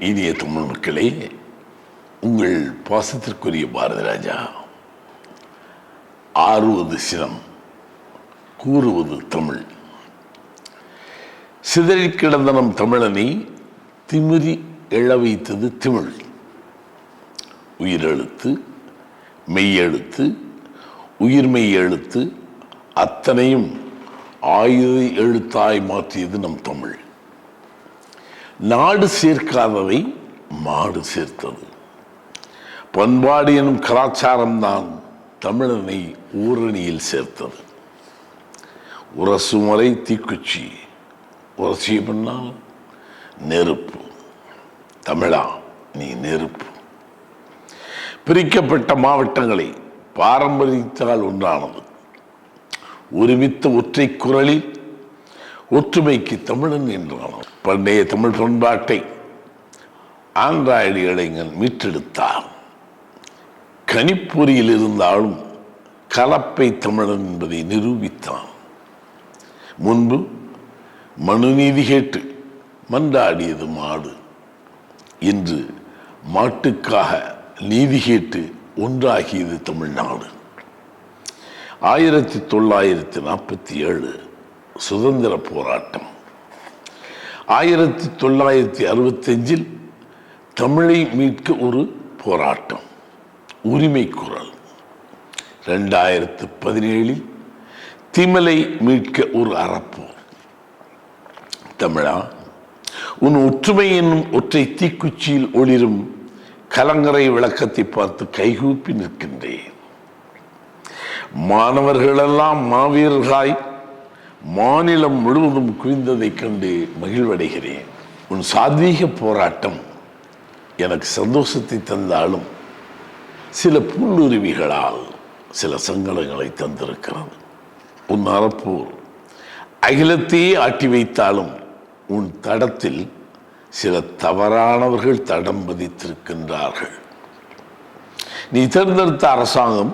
இனிய தமிழ் மக்களே, உங்கள் பாசத்திற்குரிய பாரதி ராஜா. ஆறுவது சினம், கூறுவது தமிழ். சிதறி கிடந்த நம் தமிழனை திமிரி எழ வைத்தது திமிழ். உயிரெழுத்து, மெய்யெழுத்து, உயிர்மெய் எழுத்து அத்தனையும் ஆயுத எழுத்தாய் மாற்றியது நம் தமிழ். நாடு சேர்க்காதவை மாடு சேர்த்தது. பண்பாடு எனும் கலாச்சாரம்தான் தமிழனை ஊரணியில் சேர்த்தது. உரசுமுறை தீக்குச்சி, உரசிய பின்னால் நெருப்பு. தமிழா, நீ நெருப்பு. பிரிக்கப்பட்ட மாவட்டங்களை பாரம்பரியத்தால் ஒன்றானது. ஒருமித்த ஒற்றை குரலில் ஒற்றுமைக்கு தமிழன் என்றானது. பண்டைய தமிழ் பண்பாட்டை ஆண்ட்ராய்டு இளைஞன் மீட்டெடுத்தார். கணிப்பொறியில் இருந்தாலும் கலப்பை தமிழன் என்பதை நிரூபித்தான். முன்பு மனுநீதி கேட்டு மன்றாடியது மாடு. இன்று மாட்டுக்காக நீதி கேட்டு ஒன்றாகியது தமிழ்நாடு. 1947 சுதந்திர போராட்டம். 1965 தமிழை மீட்க ஒரு போராட்டம், உரிமை குரல். 2017 திமிலை மீட்க ஒரு அறப்போர். தமிழா, உன் ஒற்றுமை என்னும் ஒற்றை தீக்குச்சியில் ஒளிரும் கலங்கரை விளக்கத்தை பார்த்து கைகூப்பி நிற்கின்றேன். மாணவர்களெல்லாம் மாவீரர்களாய் மாநிலம் முழுவதும் குவிந்ததை கண்டு மகிழ்வடைகிறேன். உன் சாத்வீக போராட்டம் எனக்கு சந்தோஷத்தை தந்தாலும் சில புல்லுருவிகளால் சில சங்கடங்களை தந்திருக்கிறது. உன் அறப்போர் அகிலத்தையே ஆட்டி வைத்தாலும் உன் தடத்தில் சில தவறானவர்கள் தடம் பதித்திருக்கின்றார்கள். நீ தேர்ந்தெடுத்த அரசாங்கம்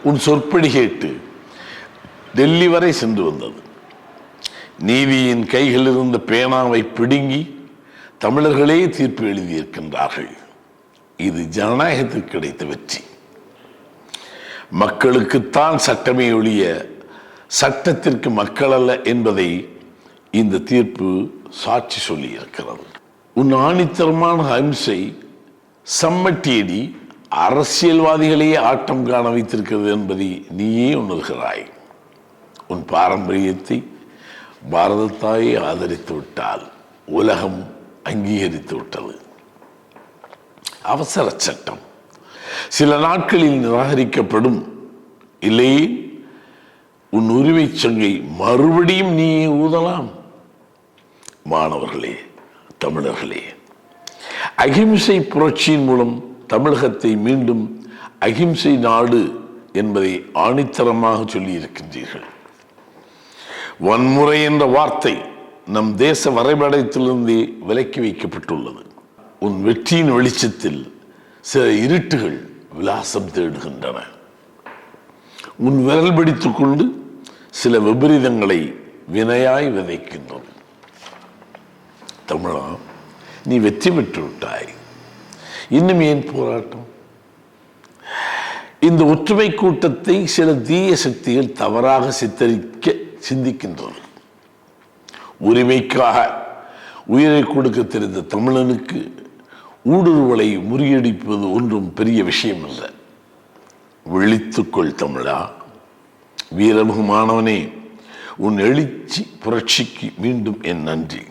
உன் சொற்படி கேட்டு டெல்லி வரை சென்று வந்தது. நீதியின் கைகளில் இருந்த பேனாவை பிடுங்கி தமிழர்களே தீர்ப்பு எழுதியிருக்கின்றார்கள். இது ஜனநாயகத்திற்கு கிடைத்த வெற்றி. மக்களுக்குத்தான் சட்டமே ஒழிய சட்டத்திற்கு மக்கள் அல்ல என்பதை இந்த தீர்ப்பு சாட்சி சொல்லி இருக்கிறது. உன் ஆணித்தரமான அஹிம்சை சம்மட்டியடி அரசியல்வாதிகளையே ஆட்டம் காண வைத்திருக்கிறது என்பதை நீயே உணர்கிறாய். உன் பாரம்பரியத்தை பாரதத்தாயே ஆதரித்து விட்டால் உலகம் அங்கீகரித்து விட்டது. அவசர சட்டம் சில நாட்களில் நிராகரிக்கப்படும். இல்லையே உன் உரிமை சங்கை மறுபடியும் நீயே ஊதலாம். மாணவர்களே, தமிழர்களே, அகிம்சை புரட்சியின் மூலம் தமிழகத்தை மீண்டும் அகிம்சை நாடு என்பதை ஆணித்தரமாக சொல்லி இருக்கின்றீர்கள். வன்முறை என்ற வார்த்தை நம் தேச வரைபடத்திலிருந்தே விலக்கி வைக்கப்பட்டுள்ளது. உன் வெற்றியின் வெளிச்சத்தில் சில இருட்டுகள் விலாசம் தேடுகின்றன. உன் விரல் பிடித்துக் கொண்டு சில விபரீதங்களை வினையாய் விதைக்கின்றது. தமிழா, நீ வெற்றி பெற்று விட்டாய். இன்னும் ஏன் போராட்டம்? இந்த ஒற்றுமை கூட்டத்தை சில தீய சக்திகள் தவறாக சிந்திக்கின்றது. உரிமைக்காக உயிரை கொடுக்க தெரிந்த தமிழனுக்கு ஊடுருவலை முறியடிப்பது ஒன்றும் பெரிய விஷயம் அல்ல. விழித்துக்கொள் தமிழா. வீரமுக மாணவனே, உன் எழுச்சி புரட்சிக்கு மீண்டும் என் நன்றி.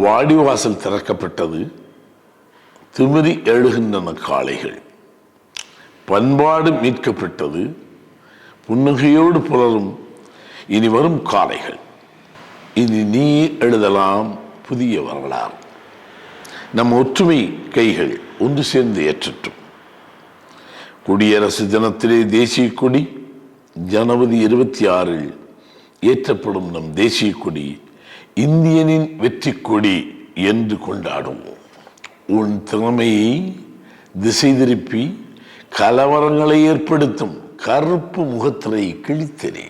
வாடிவாசல் திறக்கப்பட்டது. திமிரி எழுகின்றன காளைகள். பண்பாடு மீட்கப்பட்டது. புன்னகையோடு புலரும் இனி வரும் காளைகள். இனி நீ எழுதலாம் புதிய வரலாறு. நம் ஒற்றுமை கைகள் ஒன்று சேர்ந்து ஏற்றட்டும். குடியரசு தினத்திலே தேசிய கொடி ஜனவரி 26 ஏற்றப்படும். நம் தேசிய கொடி இந்தியனின் வெற்றி கொடி என்று கொண்டாடுவோம். உன் திறமையை திசை திருப்பி கலவரங்களை ஏற்படுத்தும் கருப்பு முகத்திரை கிழித்தனே.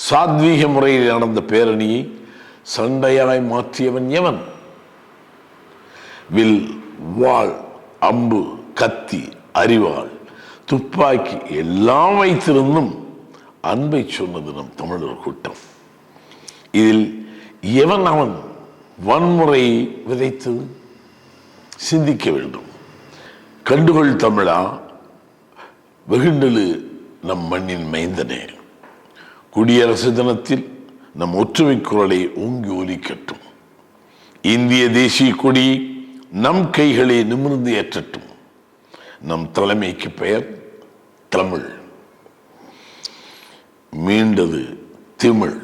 சாத்வீக முறையில் நடந்த பேரணியை சண்டையாய் மாற்றியவன் எவன்? வில், வாள், அம்பு, கத்தி, அரிவாள், துப்பாக்கி எல்லாம் வைத்திருந்தும் அன்பை சொன்னது நம் தமிழர் கூட்டம். இதில் எவன் அவன் வன்முறையை விதைத்தது? சிந்திக்க வேண்டும். கண்டுகொள் தமிழா, வெகுண்டெழு நம் மண்ணின் மைந்தனே. குடியரசு தினத்தில் நம் ஒற்றுமை குரலை ஓங்கி ஒலிக்கட்டும். இந்திய தேசிய கொடி நம் கைகளை நிமிர்ந்து ஏற்றட்டும். நம் தலைமைக்கு பெயர் தமிழ். மீண்டது திமிழ்.